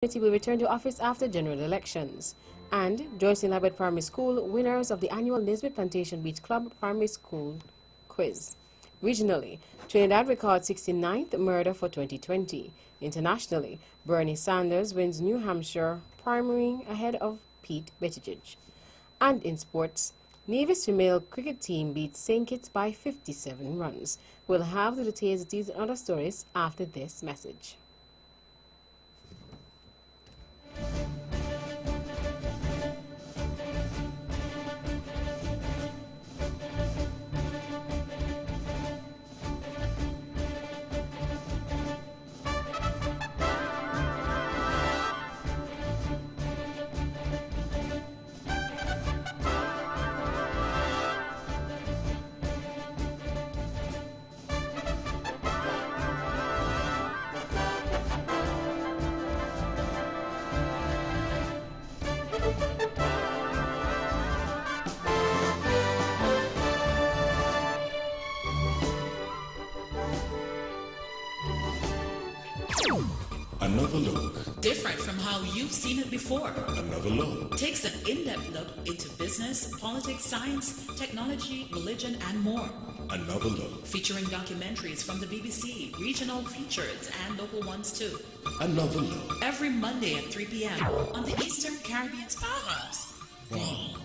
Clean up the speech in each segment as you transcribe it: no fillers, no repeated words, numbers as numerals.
Committee will return to office after general elections. And Joycelyn Labette Primary School, winners of the annual Nisbet Plantation Beach Club Primary School Quiz. Regionally, Trinidad records 69th murder for 2020. Internationally, Bernie Sanders wins New Hampshire primary ahead of Pete Buttigieg. And in sports, Nevis female cricket team beats St. Kitts by 57 runs. We'll have the details of these and other stories after this message. Another look. Different from how you've seen it before. Another look. Takes an in-depth look into business, politics, science, technology, religion, and more. Another look. Featuring documentaries from the BBC, regional features, and local ones too. Another look. Every Monday at 3 p.m. on the Eastern Caribbean's powerhouse. Wrong.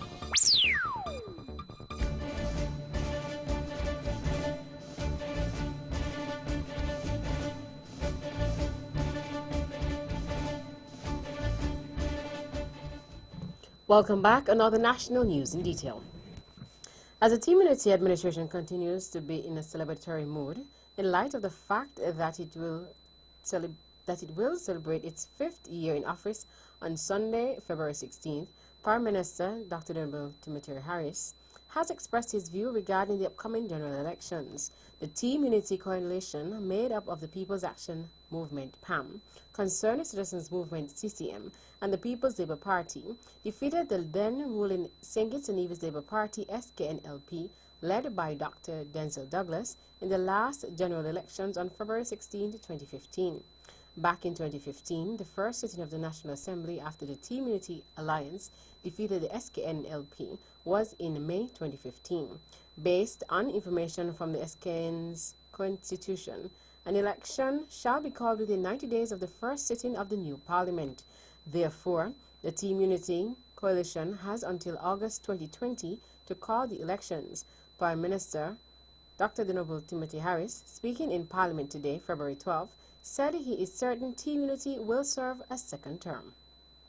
Welcome back. Another national news in detail. As the Team Unity administration continues to be in a celebratory mood, in light of the fact that it will celebrate its 5th year in office on Sunday, February 16th, Prime Minister Dr. Honorable Timothy Harris has expressed his view regarding the upcoming general elections. The Team Unity Coalition, made up of the People's Action Movement (PAM), Concerned Citizens Movement (CCM), and the People's Labour Party, defeated the then-ruling St. Kitts and Nevis Labour Party (SKNLP), led by Dr. Denzel Douglas, in the last general elections on February 16, 2015. Back in 2015, the first sitting of the National Assembly after the Team Unity Alliance defeated the SKNLP was in May 2015. Based on information from the SKN's constitution, an election shall be called within 90 days of the first sitting of the new parliament. Therefore, the Team Unity Coalition has until August 2020 to call the elections. Prime Minister Dr. Honorable Timothy Harris, speaking in Parliament today, February 12, said he is certain Team Unity will serve a second term.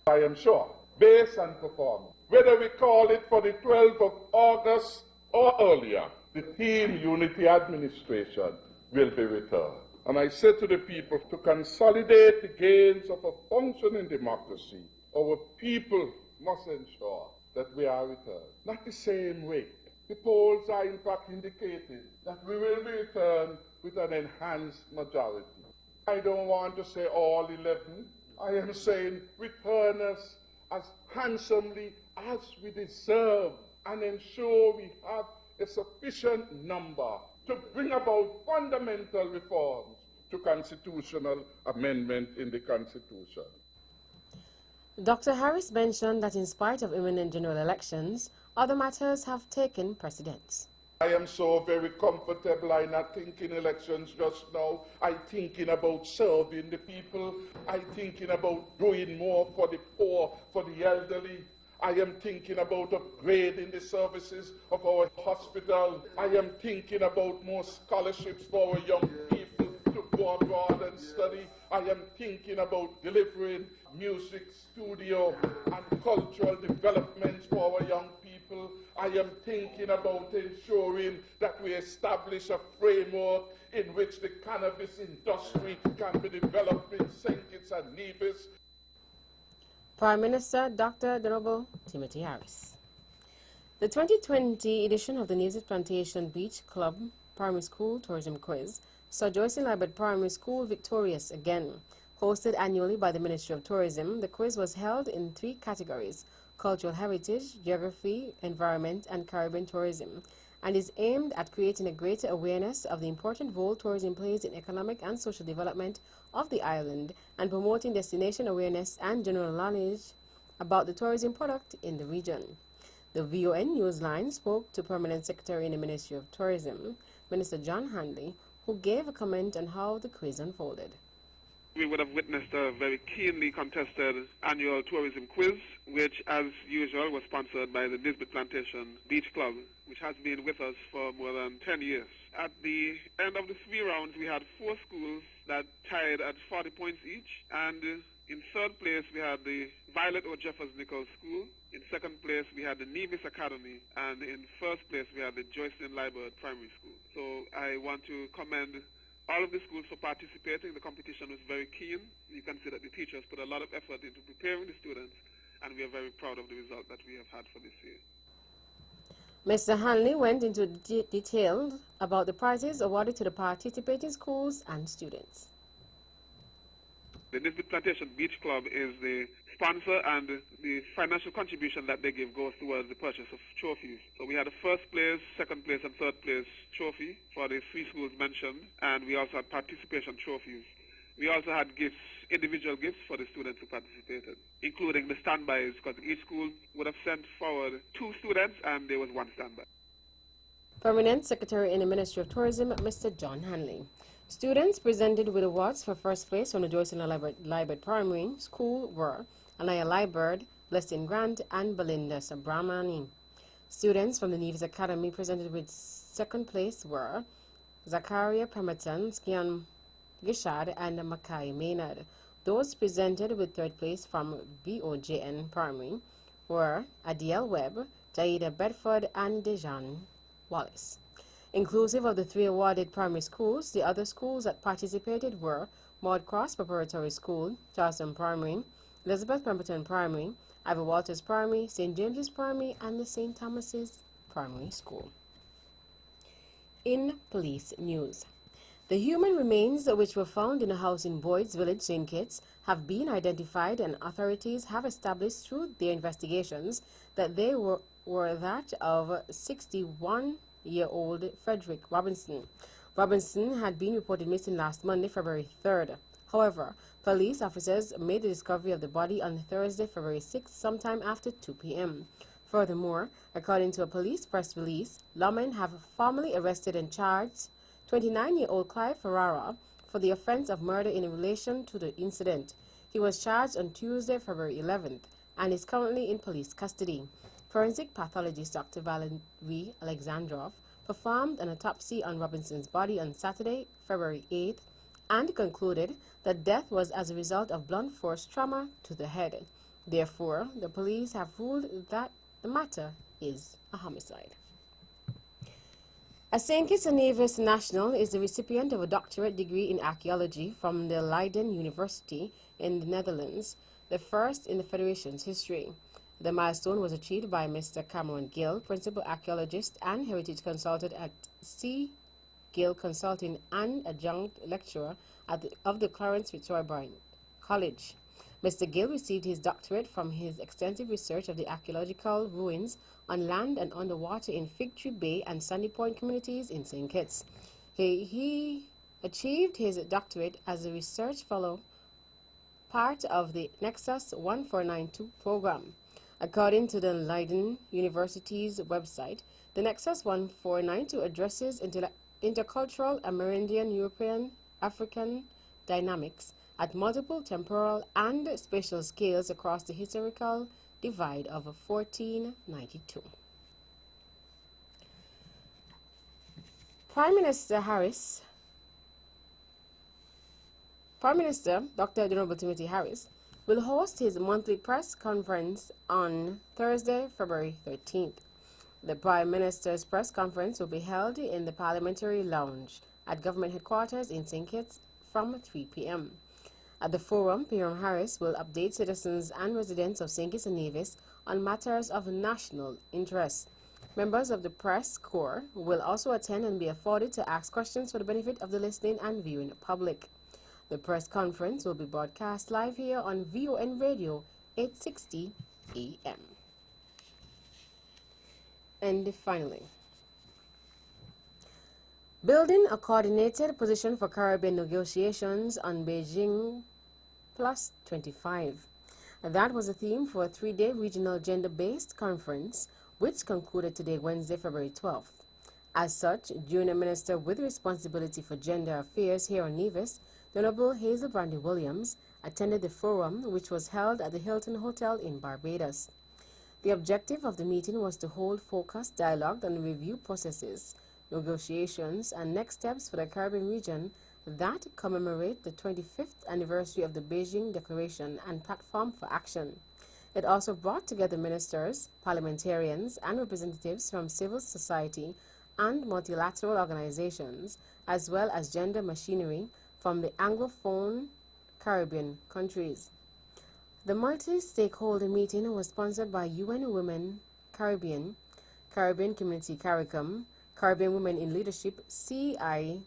I am sure, based on performance, whether we call it for the 12th of August or earlier, the Team Unity administration will be returned. And I say to the people, to consolidate the gains of a functioning democracy, our people must ensure that we are returned. Not the same way. The polls are in fact indicating that we will be returned with an enhanced majority. I don't want to say all 11. I am saying return us as handsomely as we deserve and ensure we have a sufficient number to bring about fundamental reforms to constitutional amendment in the Constitution. Dr. Harris mentioned that in spite of imminent general elections, other matters have taken precedence. I am so very comfortable. I'm not thinking elections just now. I'm thinking about serving the people. I'm thinking about doing more for the poor, for the elderly. I am thinking about upgrading the services of our hospital. I am thinking about more scholarships for our young people to go abroad and study. I am thinking about delivering music studio and cultural developments for our young people. I am thinking about ensuring that we establish a framework in which the cannabis industry can be developed in St. Kitts and Nevis. Prime Minister Dr. Honorable Timothy Harris. The 2020 edition of the Nisbet Plantation Beach Club Primary School Tourism Quiz saw Joycelyn Labette Primary School victorious again. Hosted annually by the Ministry of Tourism, the quiz was held in 3 categories: cultural heritage, geography, environment, and Caribbean tourism, and is aimed at creating a greater awareness of the important role tourism plays in economic and social development of the island and promoting destination awareness and general knowledge about the tourism product in the region. The VON Newsline spoke to Permanent Secretary in the Ministry of Tourism, Minister John Handley, who gave a comment on how the quiz unfolded. We would have witnessed a very keenly contested annual tourism quiz, which, as usual, was sponsored by the Nisbet Plantation Beach Club, which has been with us for more than 10 years. At the end of the 3 rounds, we had 4 schools that tied at 40 points each, and in third place, we had the Violet O. Jeffers Nichols School. In second place, we had the Nevis Academy, and in first place, we had the Joycelyn Liebert Primary School. So I want to commend all of the schools for participating. The competition was very keen. You can see that the teachers put a lot of effort into preparing the students, and we are very proud of the result that we have had for this year. Mr. Hanley went into detail about the prizes awarded to the participating schools and students. The Nisbet Plantation Beach Club is the sponsor, and the financial contribution that they give goes towards the purchase of trophies. So we had a first place, second place, and third place trophy for the 3 schools mentioned, and we also had participation trophies. We also had gifts, individual gifts for the students who participated, including the standbys, because each school would have sent forward 2 students, and there was 1 standby. Permanent Secretary in the Ministry of Tourism, Mr. John Hanley. Students presented with awards for first place from the Joycelyn Liebert Primary School were Anaya Liebert, Blessing Grant, and Belinda Subramani. Students from the Nevis Academy presented with second place were Zachariah Pemberton, Skian Gishad, and Mackay Maynard. Those presented with third place from BOJN Primary were Adiel Webb, Jaida Bedford, and Dejan Wallace. Inclusive of the 3 awarded primary schools, the other schools that participated were Maud Cross Preparatory School, Charleston Primary, Elizabeth Pemberton Primary, Ivor Walters Primary, St. James's Primary, and the St. Thomas's Primary School. In police news, the human remains which were found in a house in Boyd's Village, St. Kitts, have been identified, and authorities have established through their investigations that they were that of 61-year-old Frederick Robinson. Robinson had been reported missing last Monday, February 3rd. However, police officers made the discovery of the body on Thursday, February 6th, sometime after 2 p.m. Furthermore, according to a police press release, lawmen have formally arrested and charged 29-year-old Clive Ferrara for the offense of murder in relation to the incident. He was charged on Tuesday, February 11th, and is currently in police custody. Forensic pathologist Dr. Valerie Alexandrov performed an autopsy on Robinson's body on Saturday, February 8th, and concluded that death was as a result of blunt force trauma to the head. Therefore, the police have ruled that the matter is a homicide. A St. Kitts and Nevis national is the recipient of a doctorate degree in archaeology from the Leiden University in the Netherlands, the first in the Federation's history. The milestone was achieved by Mr. Cameron Gill, principal archaeologist and heritage consultant at C. Gill Consulting and adjunct lecturer of the Clarence Fitzroy Bryan College. Mr. Gill received his doctorate from his extensive research of the archaeological ruins on land and underwater in Fig Tree Bay and Sandy Point communities in St. Kitts. He achieved his doctorate as a research fellow, part of the Nexus 1492 program. According to the Leiden University's website, the Nexus 1492 addresses intercultural Amerindian European African dynamics at multiple temporal and spatial scales across the historical divide of 1492. Prime Minister Dr. Honorable Timothy Harris will host his monthly press conference on Thursday, February 13th. The Prime Minister's press conference will be held in the Parliamentary Lounge at Government Headquarters in St. Kitts from 3 p.m. At the forum, PM Harris will update citizens and residents of St. Kitts and Nevis on matters of national interest. Members of the press corps will also attend and be afforded to ask questions for the benefit of the listening and viewing public. The press conference will be broadcast live here on VON Radio 860 AM. And finally, Building a coordinated position for Caribbean negotiations on Beijing Plus 25. That was the theme for a 3-day regional gender-based conference, which concluded today, Wednesday, February 12th. As such, Junior Minister with responsibility for gender affairs here on Nevis, the Honorable Hazel Brandy Williams, attended the forum, which was held at the Hilton Hotel in Barbados. The objective of the meeting was to hold focused dialogue and review processes, negotiations, and next steps for the Caribbean region that commemorate the 25th anniversary of the Beijing Declaration and Platform for Action. It also brought together ministers, parliamentarians, and representatives from civil society and multilateral organizations, as well as gender machinery from the Anglophone Caribbean countries. The multi-stakeholder meeting was sponsored by UN Women Caribbean, Caribbean Community CARICOM, Caribbean Women in Leadership CIWIL,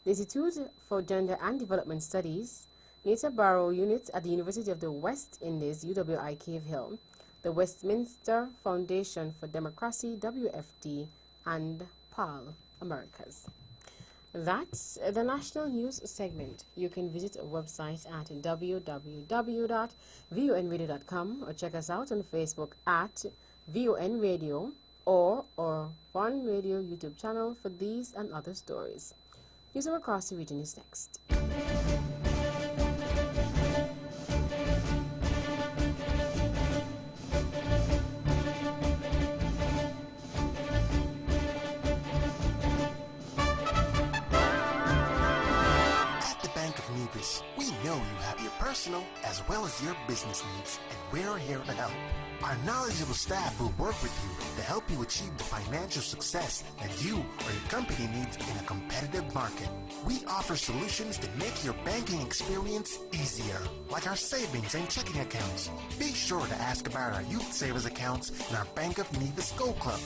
the Institute for Gender and Development Studies, Nita Barrow Unit at the University of the West Indies UWI Cave Hill, the Westminster Foundation for Democracy WFD, and PAL Americas. That's the national news segment. You can visit our website at www.vonradio.com or check us out on Facebook at VON Radio or our One Radio YouTube channel for these and other stories. News from across the region is next. We know you have your personal as well as your business needs, and we're here to help. Our knowledgeable staff will work with you to help you achieve the financial success that you or your company needs in a competitive market. We offer solutions that make your banking experience easier, like our savings and checking accounts. Be sure to ask about our youth savers accounts and our Bank of Nevis Gold Club.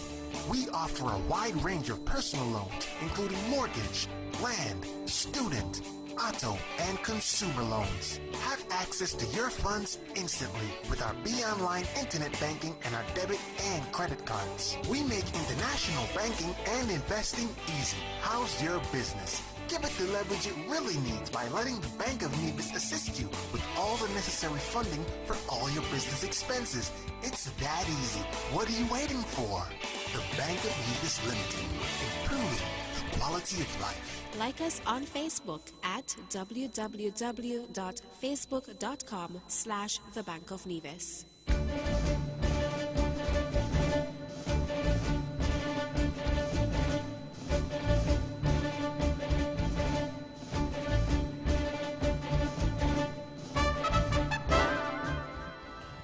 We offer a wide range of personal loans, including mortgage, land, student, auto, and consumer loans. Have access to your funds instantly with our BeOnline internet banking and our debit and credit cards. We make international banking and investing easy. How's your business? Give it the leverage it really needs by letting the Bank of Nevis assist you with all the necessary funding for all your business expenses. It's that easy. What are you waiting for? The Bank of Nevis Limited, improving the quality of life. Like us on Facebook at www.facebook.com/The Bank of Nevis.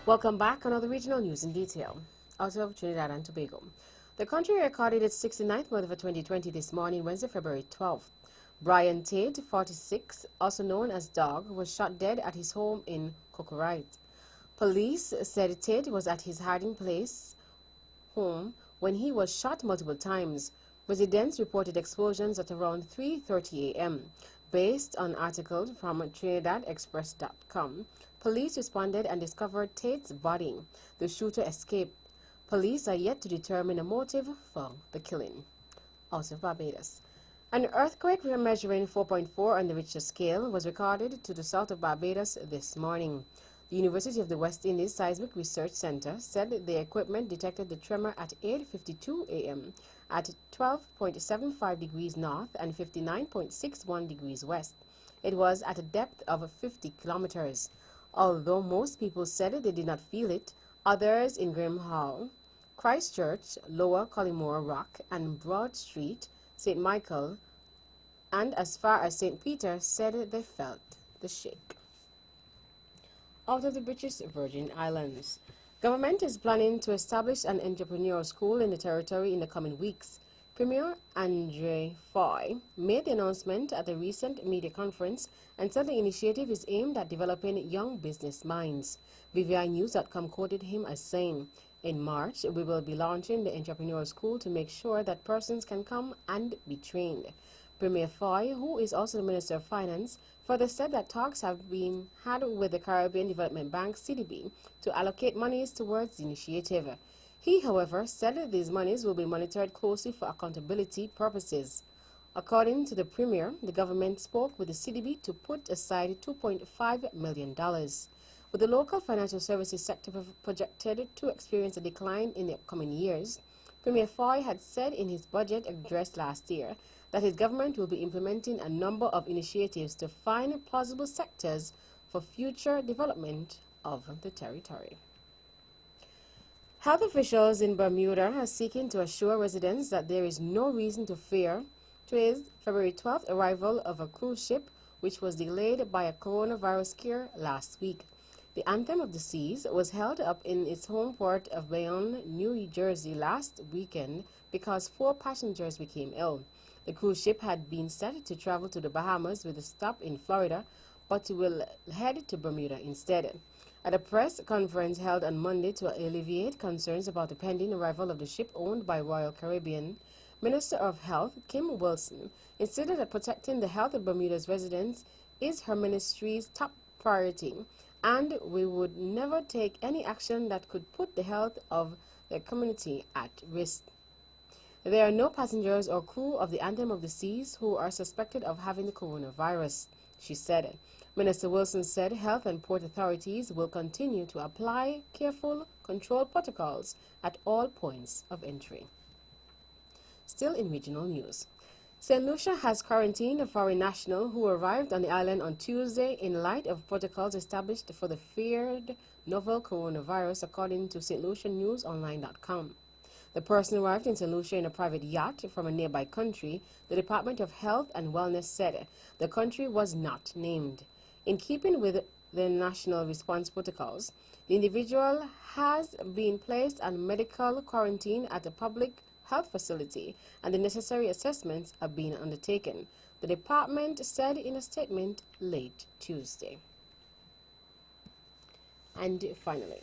Welcome back. Another regional news in detail. Out of Trinidad and Tobago. The country recorded its 69th birthday for 2020 this morning, Wednesday, February 12th. Brian Tate, 46, also known as Dog, was shot dead at his home in Cocorite. Police said Tate was at his hiding place home when he was shot multiple times. Residents reported explosions at around 3:30 a.m. Based on articles from TrinidadExpress.com, police responded and discovered Tate's body. The shooter escaped. Police are yet to determine a motive for the killing. Out of Barbados. An earthquake measuring 4.4 on the Richter scale was recorded to the south of Barbados this morning. The University of the West Indies Seismic Research Center said the equipment detected the tremor at 8:52 a.m. at 12.75 degrees north and 59.61 degrees west. It was at a depth of 50 kilometers. Although most people said they did not feel it, others in Graham Hall, Christchurch, Lower Collymore Rock, and Broad Street, St. Michael, and as far as St. Peter said they felt the shake. Out of the British Virgin Islands. Government is planning to establish an entrepreneurial school in the territory in the coming weeks. Premier Andre Foy made the announcement at a recent media conference and said the initiative is aimed at developing young business minds. VVINews.com quoted him as saying, "In March, we will be launching the entrepreneurial school to make sure that persons can come and be trained." Premier Foy, who is also the Minister of Finance, further said that talks have been had with the Caribbean Development Bank, CDB, to allocate monies towards the initiative. He, however, said that these monies will be monitored closely for accountability purposes. According to the Premier, the government spoke with the CDB to put aside $2.5 million. With the local financial services sector projected to experience a decline in the upcoming years, Premier Foy had said in his budget address last year that his government will be implementing a number of initiatives to find plausible sectors for future development of the territory. Health officials in Bermuda are seeking to assure residents that there is no reason to fear today's February 12th arrival of a cruise ship which was delayed by a coronavirus scare last week. The Anthem of the Seas was held up in its home port of Bayonne, New Jersey last weekend because 4 passengers became ill. The cruise ship had been set to travel to the Bahamas with a stop in Florida, but will head to Bermuda instead. At a press conference held on Monday to alleviate concerns about the pending arrival of the ship owned by Royal Caribbean, Minister of Health Kim Wilson insisted that protecting the health of Bermuda's residents is her ministry's top priority, and we would never take any action that could put the health of the community at risk. There are no passengers or crew of the Anthem of the Seas who are suspected of having the coronavirus, she said. Minister Wilson said health and port authorities will continue to apply careful, controlled protocols at all points of entry. Still in regional news, St. Lucia has quarantined a foreign national who arrived on the island on Tuesday in light of protocols established for the feared novel coronavirus, according to stlucianewsonline.com. The person arrived in St. Lucia in a private yacht from a nearby country. The Department of Health and Wellness said the country was not named. In keeping with the national response protocols, the individual has been placed on medical quarantine at a public health facility, and the necessary assessments are being undertaken, the department said in a statement late Tuesday. And finally,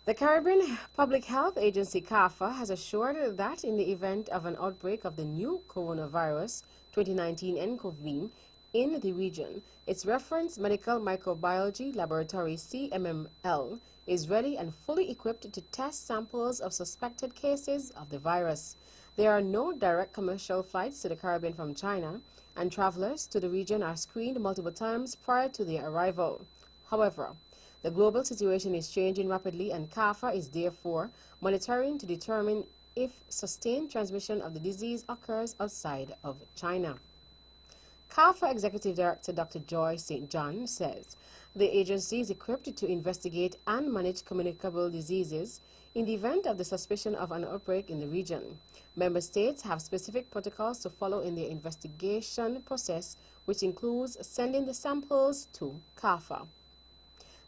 the Caribbean Public Health Agency, CARPHA, has assured that in the event of an outbreak of the new coronavirus 2019 nCoV in the region, its reference medical microbiology laboratory, CMML, is ready and fully equipped to test samples of suspected cases of the virus. There are no direct commercial flights to the Caribbean from China, and travelers to the region are screened multiple times prior to their arrival. However, the global situation is changing rapidly, and CARPHA is therefore monitoring to determine if sustained transmission of the disease occurs outside of China. CARPHA Executive Director Dr. Joy St. John says the agency is equipped to investigate and manage communicable diseases in the event of the suspicion of an outbreak in the region. Member states have specific protocols to follow in their investigation process, which includes sending the samples to CARPHA.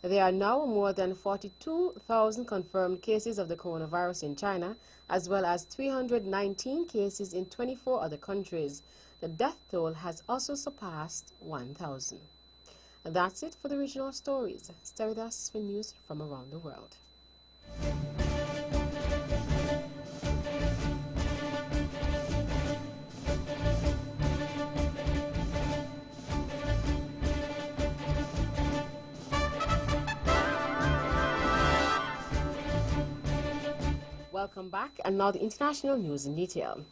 There are now more than 42,000 confirmed cases of the coronavirus in China, as well as 319 cases in 24 other countries. The death toll has also surpassed 1,000. And that's it for the regional stories. Stay with us for news from around the world. Welcome back, and now the international news in detail.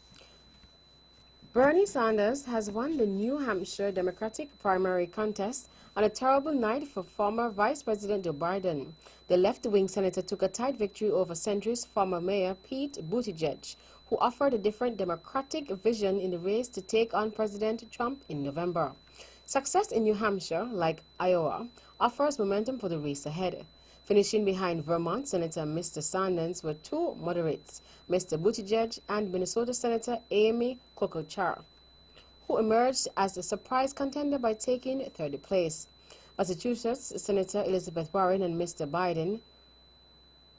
Bernie Sanders has won the New Hampshire Democratic primary contest on a terrible night for former Vice President Joe Biden. The left-wing senator took a tight victory over centrist former Mayor Pete Buttigieg, who offered a different Democratic vision in the race to take on President Trump in November. Success in New Hampshire, like Iowa, offers momentum for the race ahead. Finishing behind Vermont Senator Mr. Sanders were two moderates, Mr. Buttigieg and Minnesota Senator Amy Klobuchar, who emerged as the surprise contender by taking third place. Massachusetts Senator Elizabeth Warren and Mr. Biden,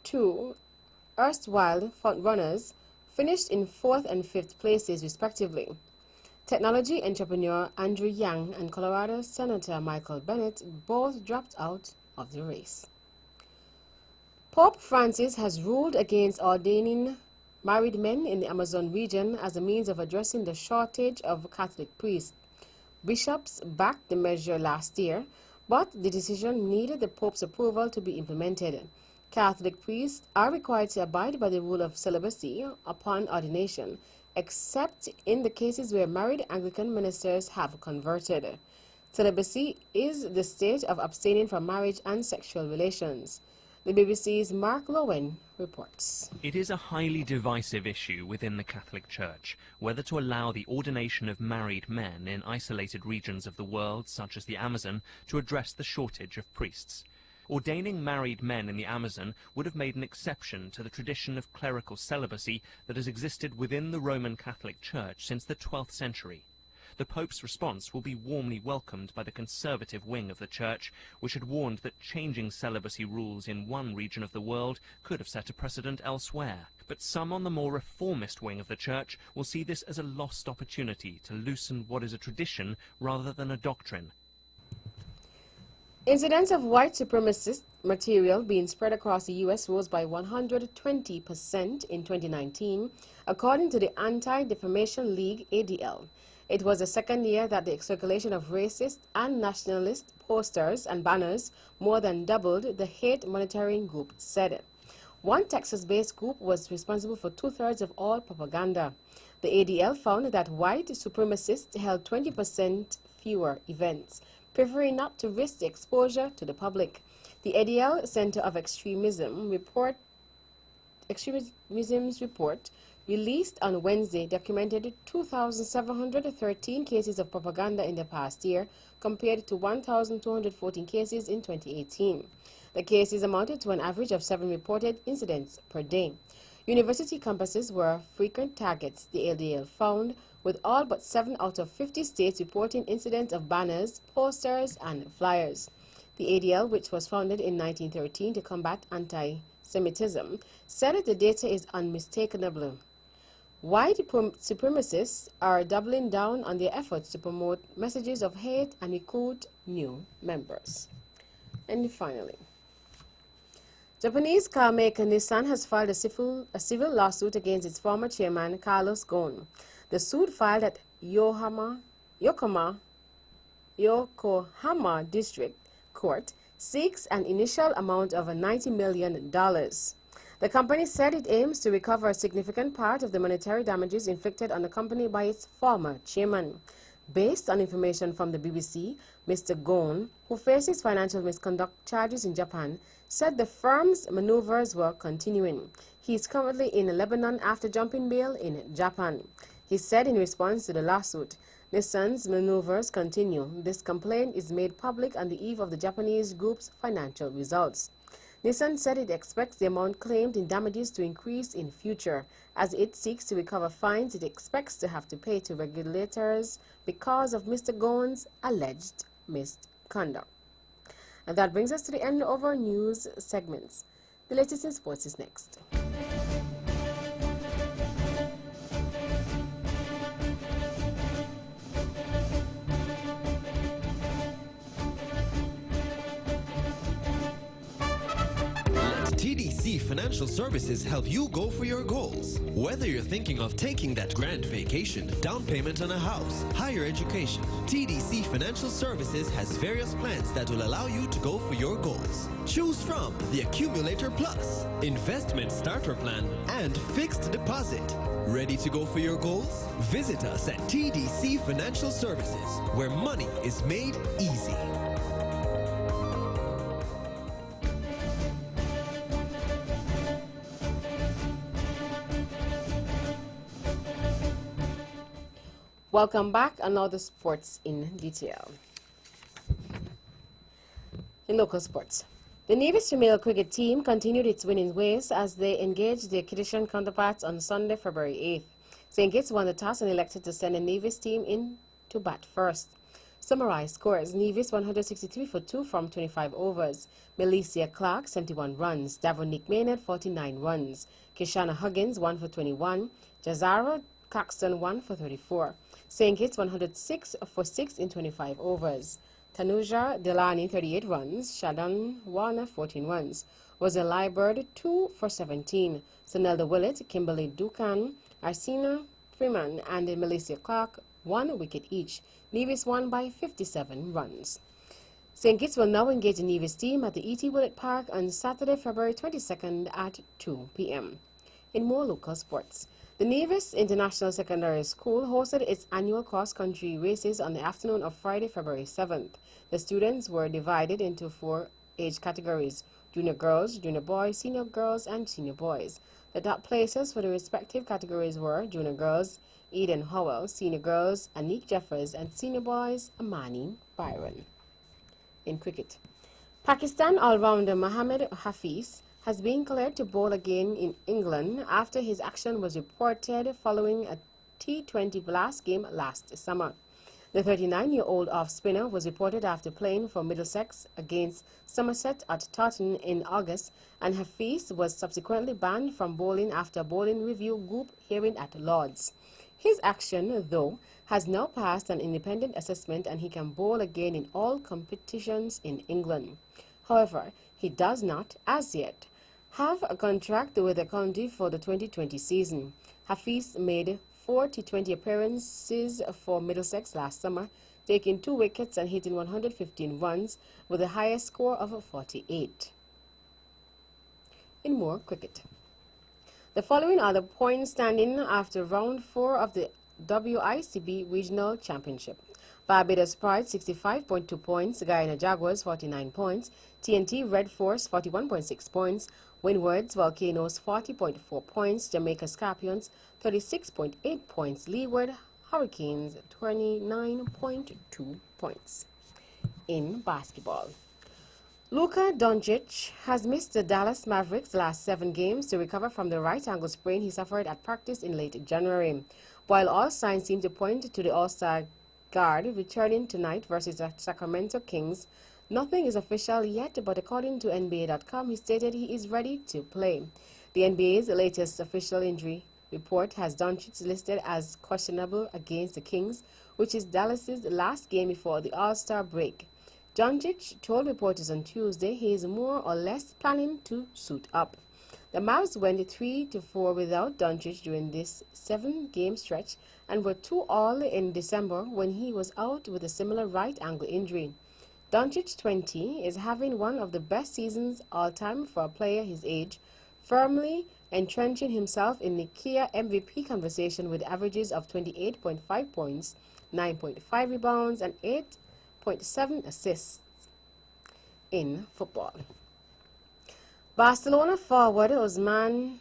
two erstwhile frontrunners, finished in fourth and fifth places respectively. Technology entrepreneur Andrew Yang and Colorado Senator Michael Bennet both dropped out of the race. Pope Francis has ruled against ordaining married men in the Amazon region as a means of addressing the shortage of Catholic priests. Bishops backed the measure last year, but the decision needed the Pope's approval to be implemented. Catholic priests are required to abide by the rule of celibacy upon ordination, except in the cases where married Anglican ministers have converted. Celibacy is the state of abstaining from marriage and sexual relations. The BBC's Mark Lowen reports. It is a highly divisive issue within the Catholic Church whether to allow the ordination of married men in isolated regions of the world, such as the Amazon, to address the shortage of priests. Ordaining married men in the Amazon would have made an exception to the tradition of clerical celibacy that has existed within the Roman Catholic Church since the 12th century. The Pope's response will be warmly welcomed by the conservative wing of the Church, which had warned that changing celibacy rules in one region of the world could have set a precedent elsewhere. But some on the more reformist wing of the Church will see this as a lost opportunity to loosen what is a tradition rather than a doctrine. Incidents of white supremacist material being spread across the U.S. rose by 120% in 2019, according to the Anti-Defamation League, ADL. It was the second year that the circulation of racist and nationalist posters and banners more than doubled, the hate monitoring group said. One Texas-based group was responsible for 2/3 of all propaganda. The ADL found that white supremacists held 20% fewer events, preferring not to risk the exposure to the public. The ADL Center of Extremism's report released on Wednesday documented 2,713 cases of propaganda in the past year, compared to 1,214 cases in 2018. The cases amounted to an average of 7 reported incidents per day. University campuses were frequent targets, the ADL found, with all but 7 out of 50 states reporting incidents of banners, posters, and flyers. The ADL, which was founded in 1913 to combat anti-Semitism, said that the data is unmistakable. White supremacists are doubling down on their efforts to promote messages of hate and recruit new members. And finally, Japanese car maker Nissan has filed a civil lawsuit against its former chairman, Carlos Ghosn. The suit, filed at Yokohama District Court, seeks an initial amount of $90 million. The company said it aims to recover a significant part of the monetary damages inflicted on the company by its former chairman. Based on information from the BBC, Mr. Ghosn, who faces financial misconduct charges in Japan, said the firm's maneuvers were continuing. He is currently in Lebanon after jumping bail in Japan. He said in response to the lawsuit, Nissan's maneuvers continue. This complaint is made public on the eve of the Japanese group's financial results. Nissan said it expects the amount claimed in damages to increase in future as it seeks to recover fines it expects to have to pay to regulators because of Mr. Ghosn's alleged misconduct. And that brings us to the end of our news segments. The latest in sports is next. TDC Financial Services help you go for your goals. Whether you're thinking of taking that grand vacation, down payment on a house, higher education, TDC Financial Services has various plans that will allow you to go for your goals. Choose from the Accumulator Plus, Investment Starter Plan, and Fixed Deposit. Ready to go for your goals? Visit us at TDC Financial Services, where money is made easy. Welcome back, and now the sports in detail. In local sports, the Nevis female cricket team continued its winning ways as they engaged their Kittitian counterparts on Sunday, February 8th. St. Kitts won the toss and elected to send the Nevis team in to bat first. Summarized scores: Nevis 163 for 2 from 25 overs. Melicia Clark 71 runs. Davonique Maynard 49 runs. Kishana Huggins 1 for 21. Jazara Caxton 1 for 34. St. Kitts 106 for 6 in 25 overs. Tanuja Delani 38 runs. Shadan Warner 14 runs. Roselle Liebird 2 for 17. Sonelda Willett, Kimberly Ducan, Arsena Freeman, and Melicia Clark 1 wicket each. Nevis won by 57 runs. St. Kitts will now engage the Nevis team at the E.T. Willett Park on Saturday, February 22nd at 2 p.m. In more local sports, the Nevis International Secondary School hosted its annual cross-country races on the afternoon of Friday, February 7th. The students were divided into 4 age categories: junior girls, junior boys, senior girls, and senior boys. The top places for the respective categories were junior girls, Eden Howell, senior girls, Anique Jeffers, and senior boys, Amani Byron. In cricket, Pakistan all-rounder Mohammad Hafiz has been cleared to bowl again in England after his action was reported following a T20 Blast game last summer. The 39-year-old off-spinner was reported after playing for Middlesex against Somerset at Taunton in August, and Hafiz was subsequently banned from bowling after a bowling review group hearing at Lord's. His action, though, has now passed an independent assessment and he can bowl again in all competitions in England. However, he does not, as yet, have a contract with the county for the 2020 season. Hafiz made 4 T20 appearances for Middlesex last summer, taking 2 wickets and hitting 115 runs with the highest score of 48. In more cricket, the following are the points standing after round 4 of the WICB Regional Championship. Barbados Pride 65.2 points, Guyana Jaguars 49 points, TNT Red Force 41.6 points, Windwards Volcanoes 40.4 points, Jamaica Scorpions 36.8 points, Leeward Hurricanes 29.2 points. In basketball, Luka Doncic has missed the Dallas Mavericks' last 7 games to recover from the right ankle sprain he suffered at practice in late January. While all signs seem to point to the All-Star guard returning tonight versus the Sacramento Kings, nothing is official yet, but according to NBA.com, he stated he is ready to play. The NBA's latest official injury report has Doncic listed as questionable against the Kings, which is Dallas's last game before the All-Star break. Doncic told reporters on Tuesday he is more or less planning to suit up. The Mavs went 3-4 without Doncic during this 7-game stretch and were 2-all in December when he was out with a similar right ankle injury. Doncic, 20, is having one of the best seasons all-time for a player his age, firmly entrenching himself in the clear MVP conversation with averages of 28.5 points, 9.5 rebounds, and 8.7 assists. In football, Barcelona forward Ousmane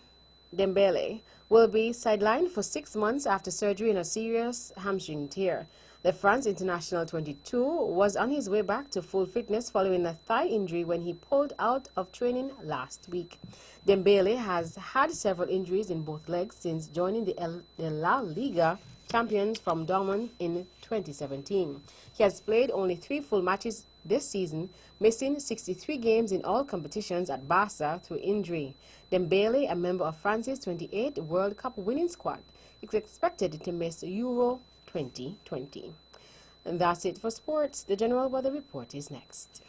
Dembele will be sidelined for 6 months after surgery in a serious hamstring tear. The France international 22 was on his way back to full fitness following a thigh injury when he pulled out of training last week. Dembele has had several injuries in both legs since joining the La Liga champions from Dortmund in 2017. He has played only 3 full matches this season, missing 63 games in all competitions at Barca through injury. Dembele, a member of France's 28 World Cup winning squad, is expected to miss Euro 2020. And that's it for sports. The general weather report is next.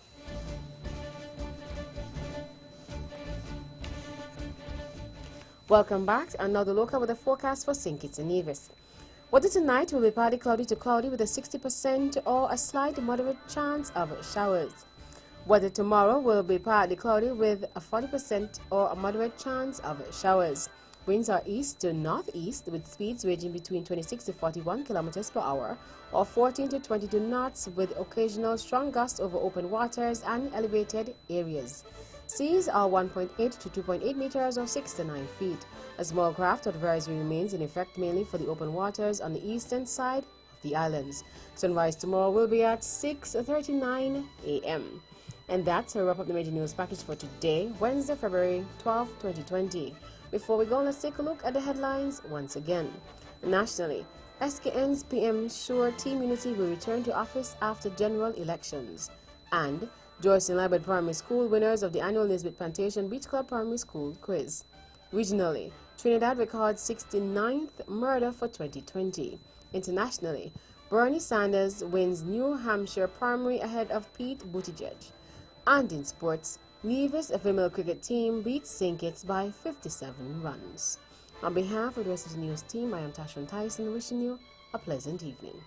Welcome back, and now the local weather forecast for St. Kitts and Nevis. Weather tonight will be partly cloudy to cloudy with a 60% or a slight moderate chance of showers. Weather tomorrow will be partly cloudy with a 40% or a moderate chance of showers. Winds are east to northeast with speeds ranging between 26 to 41 kilometers per hour or 14 to 22 knots with occasional strong gusts over open waters and elevated areas. Seas are 1.8 to 2.8 meters or 6 to 9 feet. A small craft advisory remains in effect mainly for the open waters on the eastern side of the islands. Sunrise tomorrow will be at 6:39 a.m. And that's a wrap up the major news package for today, Wednesday, February 12, 2020. Before we go, let's take a look at the headlines once again. Nationally, SKN's PM Sure Team Unity will return to office after general elections. And Joyce and Libert Primary School winners of the annual Nisbet Plantation Beach Club Primary School quiz. Regionally, Trinidad records 69th murder for 2020. Internationally, Bernie Sanders wins New Hampshire primary ahead of Pete Buttigieg. And in sports, Nevis, a female cricket team, beats St. Kitts by 57 runs. On behalf of the rest of the news team, I am Tashon Tyson, wishing you a pleasant evening.